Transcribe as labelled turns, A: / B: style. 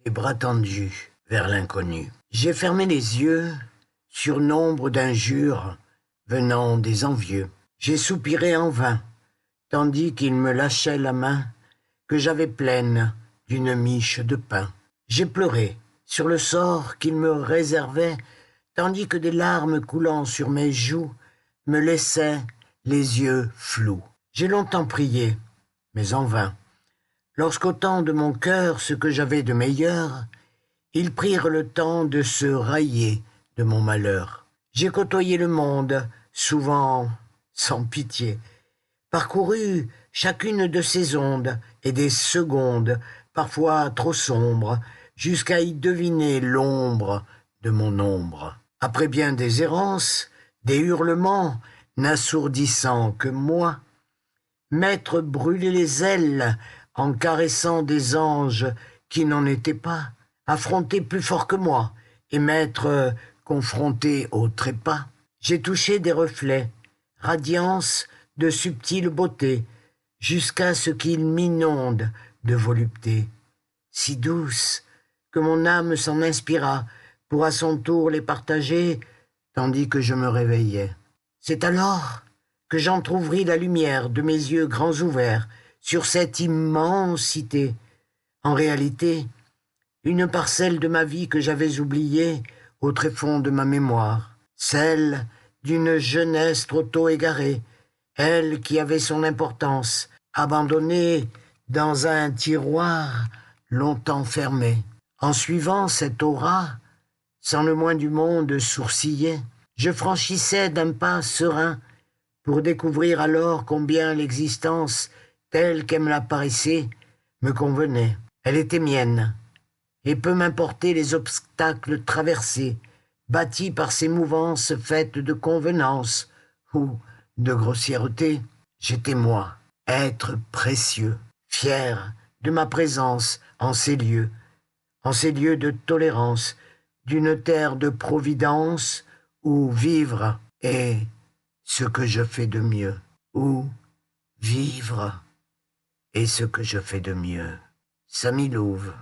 A: les bras tendus vers l'inconnu. J'ai fermé les yeux sur nombre d'injures venant des envieux. J'ai soupiré en vain, tandis qu'ils me lâchaient la main que j'avais pleine d'une miche de pain. J'ai pleuré sur le sort qu'ils me réservaient, tandis que des larmes coulant sur mes joues me laissaient les yeux flous. J'ai longtemps prié, mais en vain. Lorsqu'au temps de mon cœur ce que j'avais de meilleur, ils prirent le temps de se railler de mon malheur. J'ai côtoyé le monde, souvent sans pitié, parcouru chacune de ses ondes et des secondes, parfois trop sombres, jusqu'à y deviner l'ombre de mon ombre. Après bien des errances, des hurlements, n'assourdissant que moi, m'être brûlé les ailes en caressant des anges qui n'en étaient pas, affronter plus fort que moi et m'être confronté au trépas. J'ai touché des reflets, radiance de subtile beauté, jusqu'à ce qu'ils m'inondent de volupté, si douce que mon âme s'en inspira pour à son tour les partager, tandis que je me réveillais. C'est alors que j'entr'ouvris la lumière de mes yeux grands ouverts sur cette immensité. En réalité, une parcelle de ma vie que j'avais oubliée au tréfonds de ma mémoire, celle d'une jeunesse trop tôt égarée, elle qui avait son importance, abandonnée dans un tiroir longtemps fermé. En suivant cette aura, sans le moins du monde sourciller, je franchissais d'un pas serein pour découvrir alors combien l'existence, telle qu'elle me l'apparaissait, me convenait. Elle était mienne, et peu m'importaient les obstacles traversés, bâtis par ces mouvances faites de convenance ou de grossièreté. J'étais moi, être précieux, fier de ma présence en ces lieux de tolérance, d'une terre de providence où vivre est ce que je fais de mieux, où vivre est ce que je fais de mieux. Samy Louve.